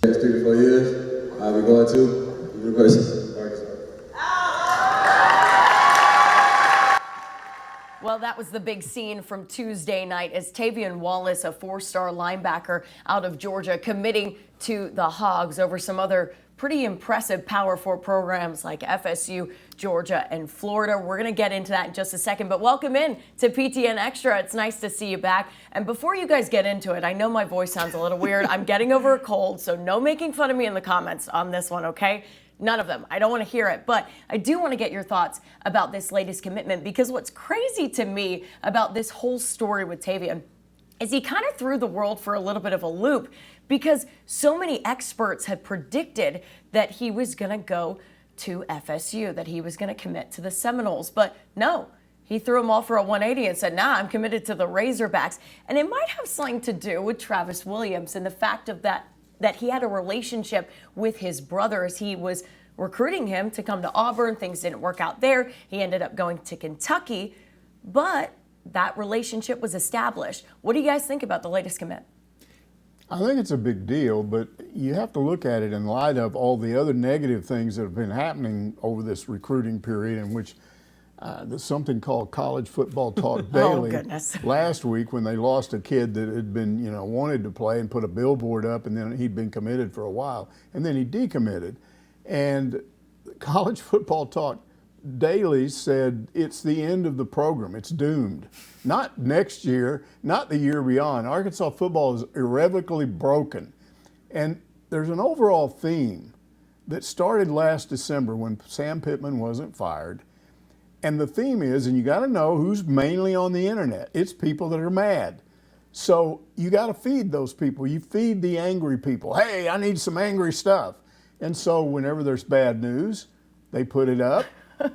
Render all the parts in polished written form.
Next 3 to 4 years, I'll be going to University of Arkansas. Well, that was the big scene from Tuesday night as Tavion Wallace, a 4-star linebacker out of Georgia, committing to the Hogs over some other pretty impressive Power 4 programs like FSU, Georgia, and Florida. We're going to get into that in just a second, but welcome in to PTN Extra. It's nice to see you back. And before you guys get into it, I know my voice sounds a little weird. I'm getting over a cold, so no making fun of me in the comments on this one, okay? None of them. I don't want to hear it. But I do want to get your thoughts about this latest commitment, because what's crazy to me about this whole story with Tavion is he kind of threw the world for a little bit of a loop, because so many experts had predicted that he was going to go to FSU, that he was going to commit to the Seminoles. But no, he threw them all for a 180 and said, nah, I'm committed to the Razorbacks. And it might have something to do with Travis Williams and the fact of that he had a relationship with his brother as he was recruiting him to come to Auburn. Things didn't work out there. He ended up going to Kentucky, but that relationship was established. What do you guys think about the latest commit? I think it's a big deal, but you have to look at it in light of all the other negative things that have been happening over this recruiting period, in which there's something called College Football Talk Daily. Oh, goodness. Last week, when they lost a kid that had been, wanted to play and put a billboard up, and then he'd been committed for a while, and then he decommitted. And College Football Talk Daily said it's the end of the program. It's doomed. Not next year, not the year beyond. Arkansas football is irrevocably broken. And there's an overall theme that started last December when Sam Pittman wasn't fired. And the theme is, and you got to know who's mainly on the internet. It's people that are mad. So you got to feed those people. You feed the angry people. Hey, I need some angry stuff. And so whenever there's bad news, they put it up.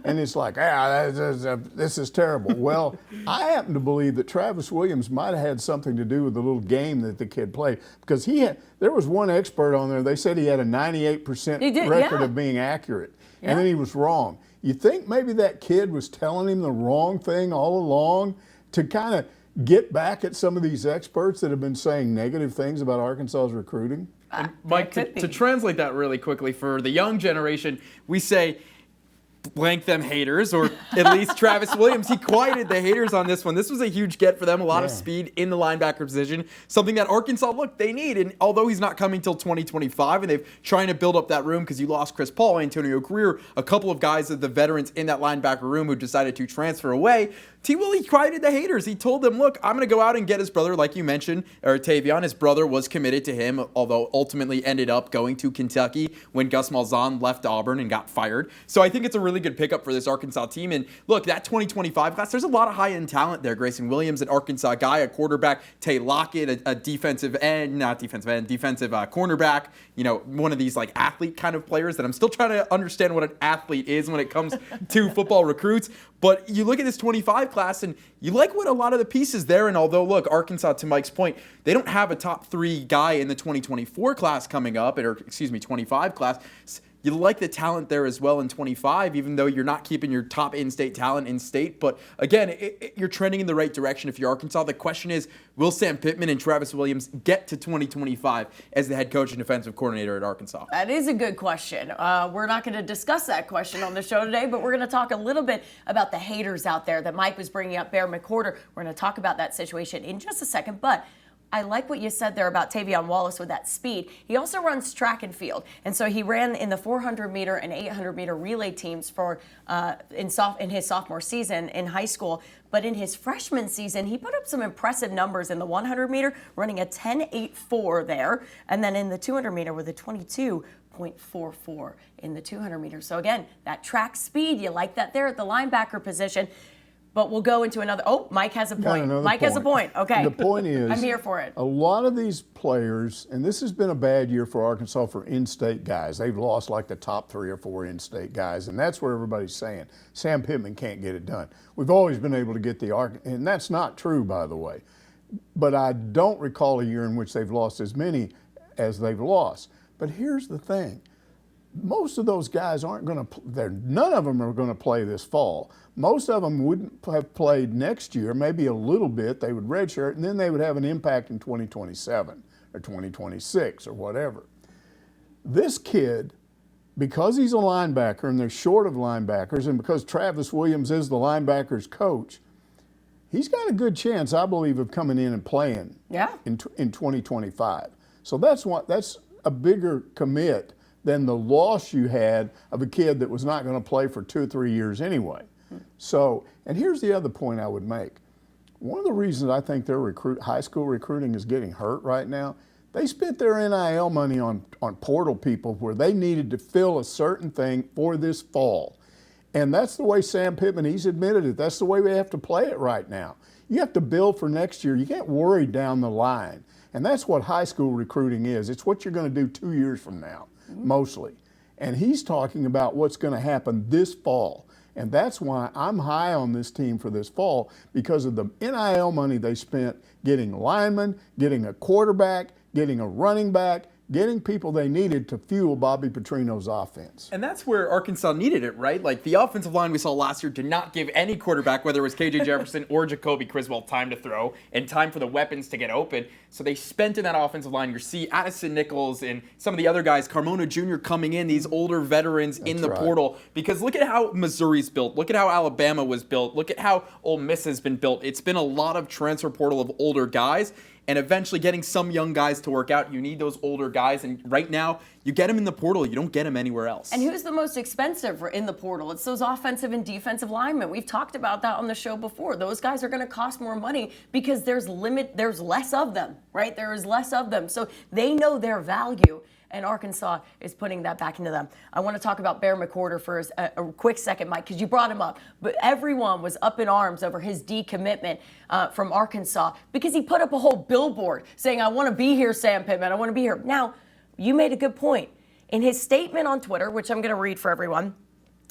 And it's like, this is terrible. Well, I happen to believe that Travis Williams might have had something to do with the little game that the kid played, because there was one expert on there. They said he had a 98% record of being accurate, and then he was wrong. You think maybe that kid was telling him the wrong thing all along to kind of get back at some of these experts that have been saying negative things about Arkansas's recruiting? And Mike, to translate that really quickly for the young generation, we say, blank them haters, or at least Travis Williams. He quieted the haters on this one. This was a huge get for them. A lot of speed in the linebacker position, something that Arkansas, they need. And although he's not coming till 2025, and they're trying to build up that room because you lost Chris Paul, Antonio Greer, a couple of guys of the veterans in that linebacker room who decided to transfer away, T. Willie quieted the haters. He told them, look, I'm going to go out and get his brother, like you mentioned, or Tavion. His brother was committed to him, although ultimately ended up going to Kentucky when Gus Malzahn left Auburn and got fired. So I think it's a really good pickup for this Arkansas team. And look, that 2025 class, there's a lot of high-end talent there. Grayson Williams, an Arkansas guy, a quarterback. Tay Lockett, a defensive cornerback. One of these athlete kind of players that I'm still trying to understand what an athlete is when it comes to football recruits. But you look at this 25 class and you like what a lot of the pieces there. And although, look, Arkansas, to Mike's point, they don't have a top 3 guy in the 2024 class coming up, 25 class. You like the talent there as well in 25, even though you're not keeping your top in-state talent in-state. But again, you're trending in the right direction if you're Arkansas. The question is, will Sam Pittman and Travis Williams get to 2025 as the head coach and defensive coordinator at Arkansas? That is a good question. We're not going to discuss that question on the show today, but we're going to talk a little bit about the haters out there that Mike was bringing up, Bear McCorder. We're going to talk about that situation in just a second, but I like what you said there about Tavion Wallace with that speed. He also runs track and field, and so he ran in the 400-meter and 800-meter relay teams for in his sophomore season in high school. But in his freshman season, he put up some impressive numbers in the 100-meter, running a 10.84 there, and then in the 200-meter with a 22.44 in the 200-meter. So again, that track speed, you like that there at the linebacker position. But we'll go into another. Oh, Mike has a point. Mike has a point. Okay. The point is, I'm here for it. A lot of these players, and this has been a bad year for Arkansas for in-state guys. They've lost the top 3 or 4 in-state guys, and that's where everybody's saying Sam Pittman can't get it done. We've always been able to get and that's not true, by the way. But I don't recall a year in which they've lost as many as they've lost. But here's the thing. Most of those guys aren't going to none of them are going to play this fall. Most of them wouldn't have played next year, maybe a little bit. They would redshirt, and then they would have an impact in 2027 or 2026 or whatever. This kid, because he's a linebacker and they're short of linebackers, and because Travis Williams is the linebackers coach, he's got a good chance, I believe, of coming in and playing in 2025. So that's a bigger commit than the loss you had of a kid that was not going to play for 2 or 3 years anyway. So, and here's the other point I would make. One of the reasons I think their high school recruiting is getting hurt right now, they spent their NIL money on portal people where they needed to fill a certain thing for this fall. And that's the way Sam Pittman, he's admitted it. That's the way we have to play it right now. You have to build for next year. You can't worry down the line. And that's what high school recruiting is. It's what you're going to do 2 years from now, mostly. And he's talking about what's going to happen this fall. And that's why I'm high on this team for this fall, because of the NIL money they spent getting linemen, getting a quarterback, getting a running back, getting people they needed to fuel Bobby Petrino's offense. And that's where Arkansas needed it, right? Like the offensive line we saw last year did not give any quarterback, whether it was KJ Jefferson or Jacoby Criswell, time to throw and time for the weapons to get open. So they spent in that offensive line. You see Addison Nichols and some of the other guys, Carmona Jr. coming in, these older veterans in the portal. Because look at how Missouri's built. Look at how Alabama was built. Look at how Ole Miss has been built. It's been a lot of transfer portal of older guys. And eventually getting some young guys to work out. You need those older guys. And right now, you get them in the portal. You don't get them anywhere else. And who's the most expensive in the portal? It's those offensive and defensive linemen. We've talked about that on the show before. Those guys are going to cost more money because there's less of them, right? There is less of them. So they know their value. And Arkansas is putting that back into them. I want to talk about Bear McWhorter for a quick second, Mike, because you brought him up. But everyone was up in arms over his decommitment from Arkansas because he put up a whole billboard saying, "I want to be here, Sam Pittman. I want to be here." Now, you made a good point. In his statement on Twitter, which I'm going to read for everyone,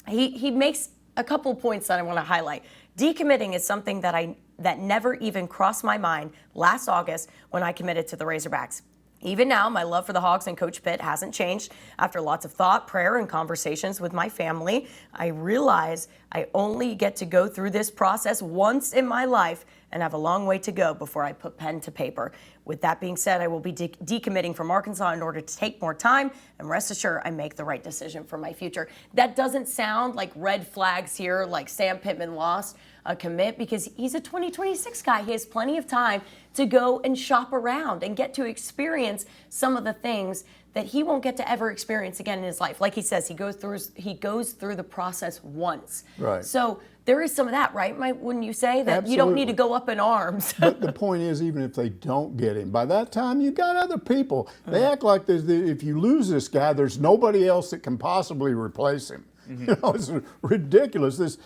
he makes a couple points that I want to highlight. Decommitting is something that never even crossed my mind last August when I committed to the Razorbacks. Even now, my love for the Hogs and Coach Pitt hasn't changed. After lots of thought, prayer, and conversations with my family, I realize I only get to go through this process once in my life and have a long way to go before I put pen to paper. With that being said, I will be decommitting from Arkansas in order to take more time, and rest assured I make the right decision for my future. That doesn't sound like red flags here, like Sam Pittman lost a commit, because he's a 2026 guy. He has plenty of time to go and shop around and get to experience some of the things that he won't get to ever experience again in his life. Like he says, he goes through the process once. Right. So there is some of that, right? Wouldn't you say that? Absolutely. You don't need to go up in arms? But the point is, even if they don't get him, by that time you got other people. They act like if you lose this guy, there's nobody else that can possibly replace him. You know, it's ridiculous.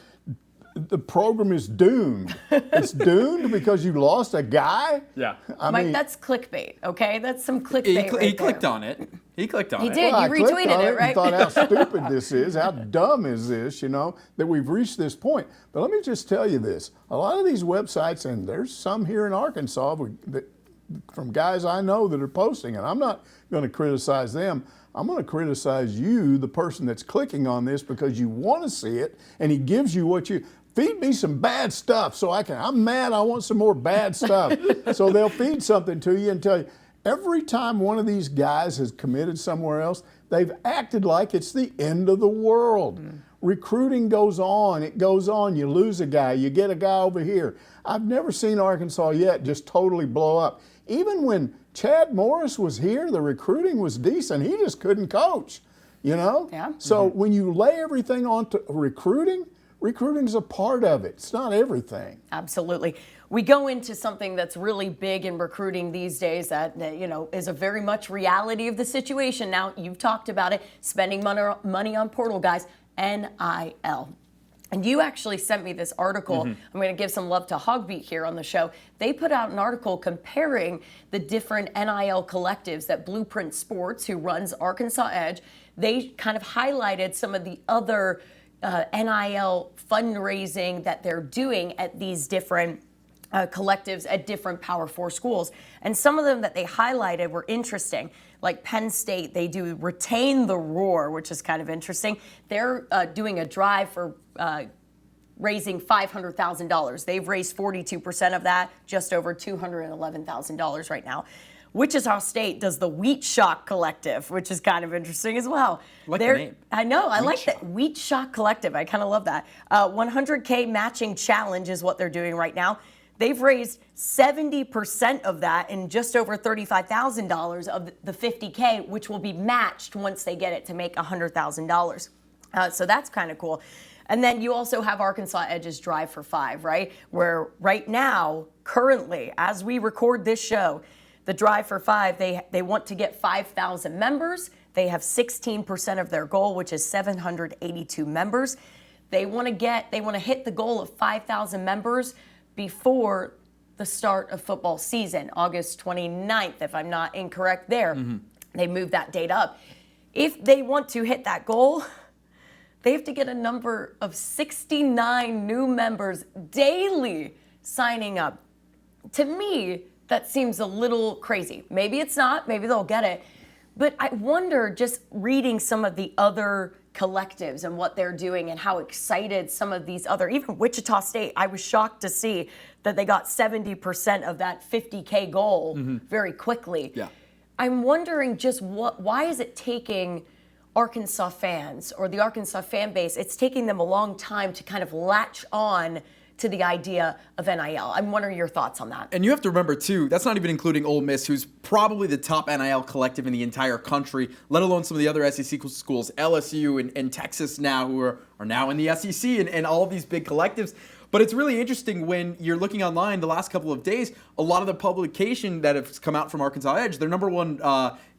The program is doomed. It's doomed because you lost a guy? Yeah. Mike, that's clickbait, okay? That's some clickbait. He clicked on it. He clicked on it. He did. Well, You retweeted it, right? And thought how stupid this is, how dumb is this, that we've reached this point. But let me just tell you this. A lot of these websites, and there's some here in Arkansas from guys I know that are posting, and I'm not going to criticize them. I'm going to criticize you, the person that's clicking on this, because you want to see it, and he gives you what you... Feed me some bad stuff so I'm mad, I want some more bad stuff. So they'll feed something to you and tell you, every time one of these guys has committed somewhere else, they've acted like it's the end of the world. Recruiting goes on, it goes on. You lose a guy, you get a guy over here. I've never seen Arkansas yet just totally blow up. Even when Chad Morris was here, the recruiting was decent. He just couldn't coach, Yeah. So when you lay everything on to recruiting's a part of it. It's not everything. Absolutely. We go into something that's really big in recruiting these days that, is a very much reality of the situation. Now, you've talked about it, spending money on portal guys, NIL. And you actually sent me this article. I'm going to give some love to Hogbeat here on the show. They put out an article comparing the different NIL collectives that Blueprint Sports, who runs Arkansas Edge, they kind of highlighted some of the other NIL fundraising that they're doing at these different collectives at different Power 4 schools. And some of them that they highlighted were interesting. Like Penn State, they do Retain the Roar, which is kind of interesting. They're doing a drive for raising $500,000. They've raised 42% of that, just over $211,000 right now. Wichita State does the Wheat Shock Collective, which is kind of interesting as well. I like the name. I know, I Wheat like Shock. that. Wheat Shock Collective, I kind of love that. 100K matching challenge is what they're doing right now. They've raised 70% of that in just over $35,000 of the 50K, which will be matched once they get it to make $100,000. So that's kind of cool. And then you also have Arkansas Edge's Drive for Five, right? Where right now, currently, as we record this show, the Drive for Five, they want to get 5,000 members. They have 16% of their goal, which is 782 members. They want to hit the goal of 5,000 members before the start of football season, August 29th, if I'm not incorrect there. They moved that date up. If they want to hit that goal, they have to get a number of 69 new members daily signing up. To me, that seems a little crazy. Maybe it's not, maybe they'll get it. But I wonder, just reading some of the other collectives and what they're doing and how excited some of these other, even Wichita State, I was shocked to see that they got 70% of that 50K goal very quickly. Yeah. I'm wondering just why is it taking Arkansas fans or the Arkansas fan base, it's taking them a long time to kind of latch on to the idea of NIL. I'm wondering your thoughts on that. And you have to remember, too, that's not even including Ole Miss, who's probably the top NIL collective in the entire country, let alone some of the other SEC schools, LSU and Texas now, who are now in the SEC and all of these big collectives. But it's really interesting when you're looking online the last couple of days, a lot of the publication that have come out from Arkansas Edge, their number one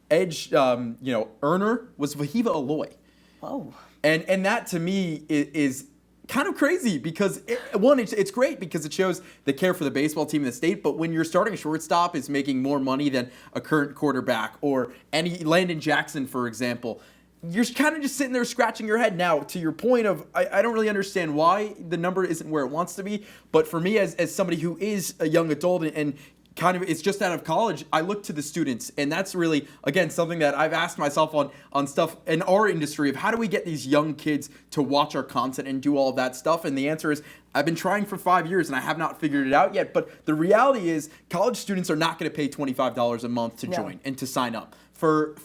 Edge earner was Vahiva Aloy. Whoa. And that, to me, is kind of crazy because it's great because it shows the care for the baseball team in the state. But when your starting shortstop is making more money than a current quarterback or any Landon Jackson, for example, you're kind of just sitting there scratching your head. Now, to your point of, I don't really understand why the number isn't where it wants to be. But for me, as somebody who is a young adult and kind of it's just out of college, I look to the students, and that's really, again, something that I've asked myself on stuff in our industry of how do we get these young kids to watch our content and do all of that stuff, and the answer is I've been trying for 5 years and I have not figured it out yet, but the reality is college students are not going to pay $25 a month to join and to sign up for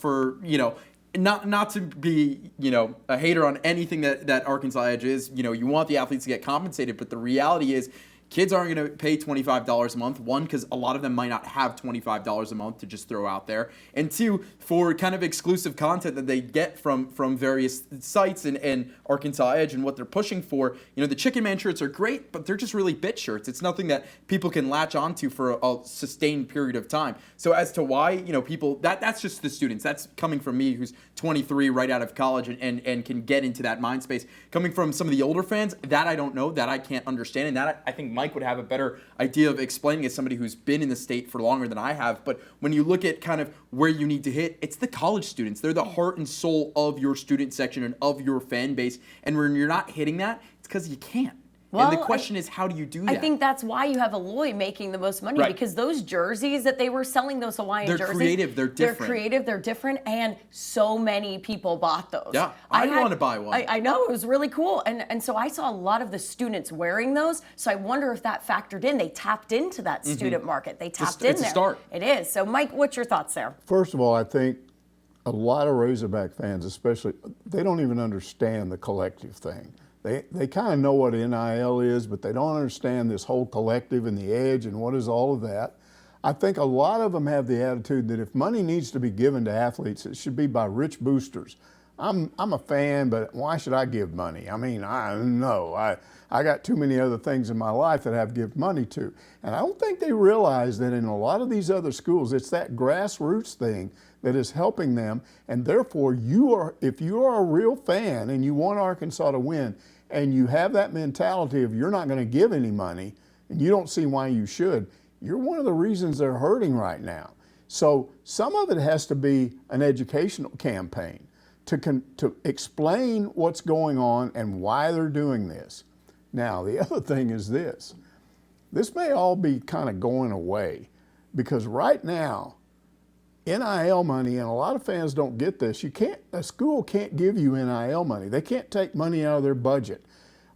not to be, a hater on anything that Arkansas Edge is. You want the athletes to get compensated, but the reality is kids aren't going to pay $25 a month. One, because a lot of them might not have $25 a month to just throw out there. And two, for kind of exclusive content that they get from various sites and Arkansas Edge and what they're pushing for. The Chicken Man shirts are great, but they're just really bit shirts. It's nothing that people can latch onto for a sustained period of time. So as to why, people, that's just the students. That's coming from me, who's 23, right out of college, and can get into that mind space. Coming from some of the older fans, that I don't know, that I can't understand, and that I think Mike would have a better idea of explaining as somebody who's been in the state for longer than I have. But when you look at kind of where you need to hit, it's the college students. They're the heart and soul of your student section and of your fan base. And when you're not hitting that, it's because you can't. Well, and the question is, how do you do that? I think that's why you have Aloy making the most money, because those jerseys that they were selling, those Hawaiian jerseys. They're creative, they're different. They're creative, they're different, and so many people bought those. Yeah, I want to buy one. I know, it was really cool. And so I saw a lot of the students wearing those, so I wonder if that factored in. They tapped into that student market. They tapped in there. It's a start. It is. So Mike, what's your thoughts there? First of all, I think a lot of Razorback fans, especially, they don't even understand the collective thing. They kind of know what NIL is, but they don't understand this whole collective and the edge and what is all of that. I think a lot of them have the attitude that if money needs to be given to athletes, it should be by rich boosters. I'm a fan, but why should I give money? I mean, I got too many other things in my life that I have to give money to. And I don't think they realize that in a lot of these other schools, it's that grassroots thing that is helping them. And therefore, if you are a real fan and you want Arkansas to win, and you have that mentality of you're not going to give any money, and you don't see why you should, you're one of the reasons they're hurting right now. So some of it has to be an educational campaign to explain what's going on and why they're doing this. Now, the other thing is this. This may all be kind of going away because right now, NIL money, and a lot of fans don't get this, a school can't give you NIL money. They can't take money out of their budget.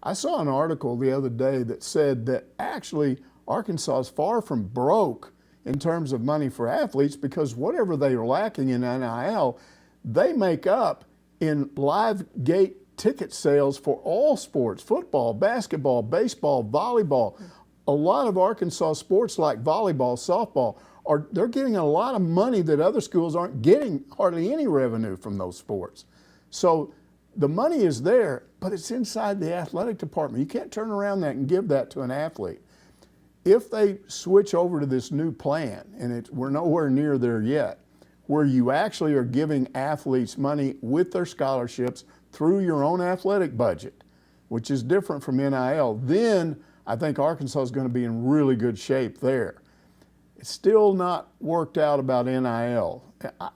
I saw an article the other day that said that actually Arkansas is far from broke in terms of money for athletes, because whatever they are lacking in NIL, they make up in live gate ticket sales for all sports: football, basketball, baseball, volleyball. A lot of Arkansas sports like volleyball, softball, they're getting a lot of money that other schools aren't getting hardly any revenue from those sports. So the money is there, but it's inside the athletic department. You can't turn around that and give that to an athlete. If they switch over to this new plan, and we're nowhere near there yet, where you actually are giving athletes money with their scholarships through your own athletic budget, which is different from NIL, then I think Arkansas is going to be in really good shape there. It's still not worked out about NIL.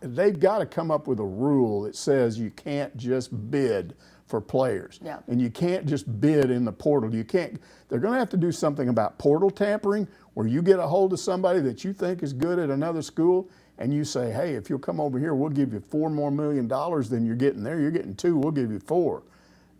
They've got to come up with a rule that says you can't just bid for players. Yeah. And you can't just bid in the portal. They're going to have to do something about portal tampering, where you get a hold of somebody that you think is good at another school and you say, hey, if you'll come over here, we'll give you $4 more million than you're getting there. You're getting $2 million, we'll give you $4 million.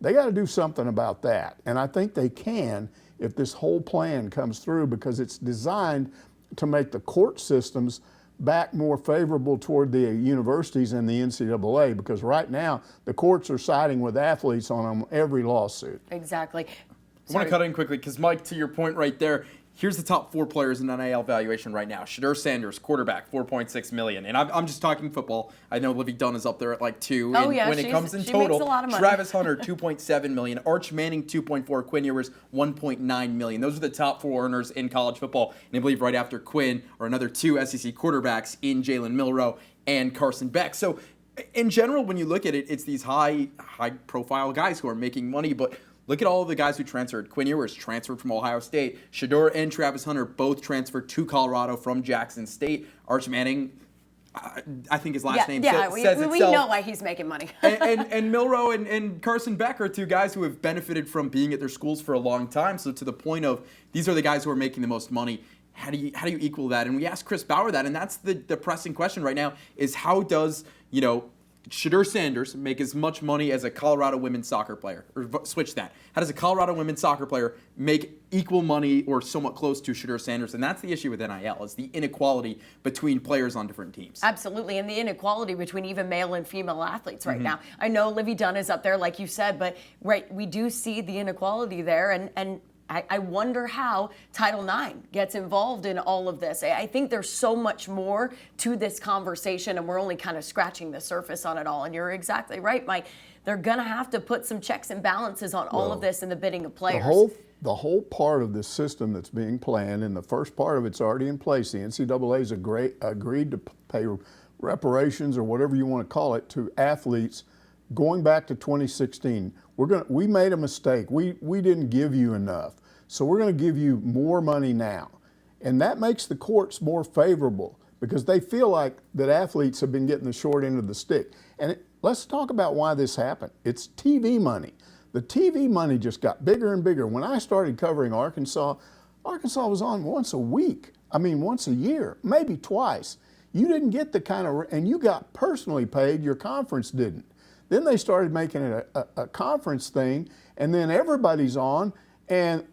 They got to do something about that. And I think they can if this whole plan comes through, because it's designed to make the court systems back more favorable toward the universities and the NCAA, because right now the courts are siding with athletes on every lawsuit. Exactly. I want to cut in quickly because, Mike, to your point right there, here's the top 4 players in NIL valuation right now. Shedeur Sanders, quarterback, $4.6 million. And I'm just talking football. I know Livy Dunn is up there at like 2. Oh, and yeah, when it comes in she total, makes a lot of money. Travis Hunter, $2.7 million. Arch Manning, $2.4. Quinn Ewers, $1.9 million. Those are the top 4 earners in college football. And I believe right after Quinn are another 2 SEC quarterbacks in Jalen Milroe and Carson Beck. So in general, when you look at it, it's these high-profile guys who are making money, but look at all of the guys who transferred. Quinn Ewers transferred from Ohio State. Shedeur and Travis Hunter both transferred to Colorado from Jackson State. Arch Manning, I think his last name says itself. We know why he's making money. and Milroe and Carson Beck are 2 guys who have benefited from being at their schools for a long time. So to the point of, these are the guys who are making the most money. How do you equal that? And we asked Chris Bauer that, and that's the pressing question right now, is how does, Shedeur Sanders make as much money as a Colorado women's soccer player? Or switch that. How does a Colorado women's soccer player make equal money or somewhat close to Shedeur Sanders? And that's the issue with NIL, is the inequality between players on different teams. Absolutely, and the inequality between even male and female athletes right now. I know Livy Dunn is up there, like you said, but we do see the inequality there, and I wonder how Title IX gets involved in all of this. I think there's so much more to this conversation, and we're only kind of scratching the surface on it all. And you're exactly right, Mike. They're going to have to put some checks and balances on all of this in the bidding of players. The whole part of this system that's being planned, and the first part of it's already in place. The NCAA's agreed to pay reparations, or whatever you want to call it, to athletes going back to 2016. We made a mistake. We didn't give you enough. So we're going to give you more money now. And that makes the courts more favorable, because they feel like that athletes have been getting the short end of the stick. And let's talk about why this happened. It's TV money. The TV money just got bigger and bigger. When I started covering Arkansas was on once a week. Once a year, maybe twice. You didn't get the kind of, and you got personally paid, your conference didn't. Then they started making it a conference thing, and then everybody's on, and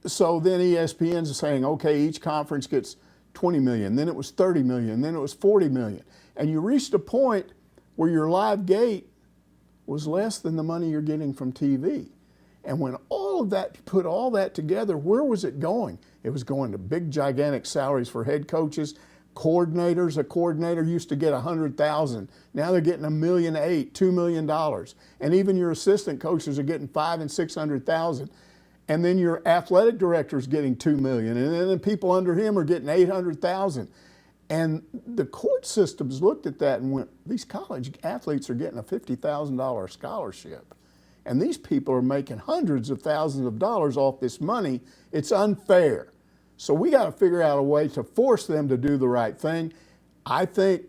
so then ESPN's saying, okay, each conference gets $20 million, then it was $30 million, then it was $40 million. And you reached a point where your live gate was less than the money you're getting from TV. And when put all that together, where was it going? It was going to big, gigantic salaries for head coaches, coordinators. A coordinator used to get $100,000. Now they're getting $1.8 million, $2 million. And even your assistant coaches are getting $500,000 and $600,000. And then your athletic director is getting $2 million. And then the people under him are getting $800,000. And the court systems looked at that and went, these college athletes are getting a $50,000 scholarship. And these people are making hundreds of thousands of dollars off this money. It's unfair. So we got to figure out a way to force them to do the right thing. I think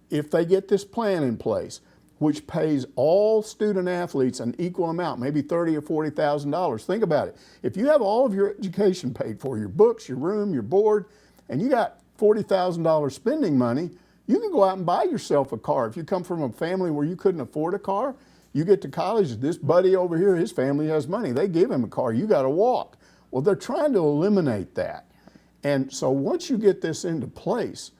if they get this plan in place, which pays all student athletes an equal amount, maybe $30,000 or $40,000. Think about it. If you have all of your education paid for, your books, your room, your board, and you got $40,000 spending money, you can go out and buy yourself a car. If you come from a family where you couldn't afford a car, you get to college, this buddy over here, his family has money. They give him a car. You got to walk. Well, they're trying to eliminate that. And so once you get this into place,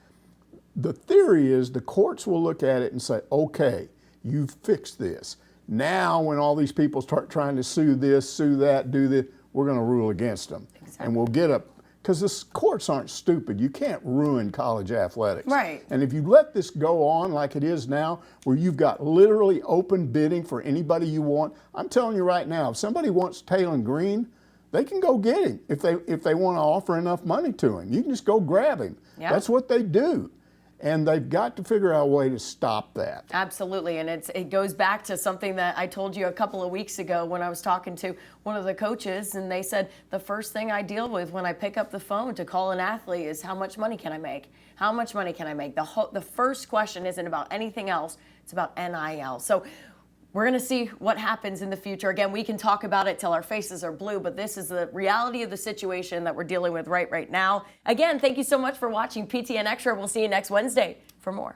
the theory is the courts will look at it and say, okay, you've fixed this. Now when all these people start trying to sue this, sue that, do this, we're going to rule against them. Exactly. And we'll get up, because the courts aren't stupid. You can't ruin college athletics. Right. And if you let this go on like it is now, where you've got literally open bidding for anybody you want, I'm telling you right now, if somebody wants Taylon Green, they can go get him if they want to offer enough money to him. You can just go grab him. Yeah. That's what they do. And they've got to figure out a way to stop that. Absolutely, and it goes back to something that I told you a couple of weeks ago when I was talking to one of the coaches, and they said the first thing I deal with when I pick up the phone to call an athlete is how much money can I make? How much money can I make? The first question isn't about anything else, it's about NIL. So we're going to see what happens in the future. Again, we can talk about it till our faces are blue, but this is the reality of the situation that we're dealing with right now. Again, thank you so much for watching PTN Extra. We'll see you next Wednesday for more.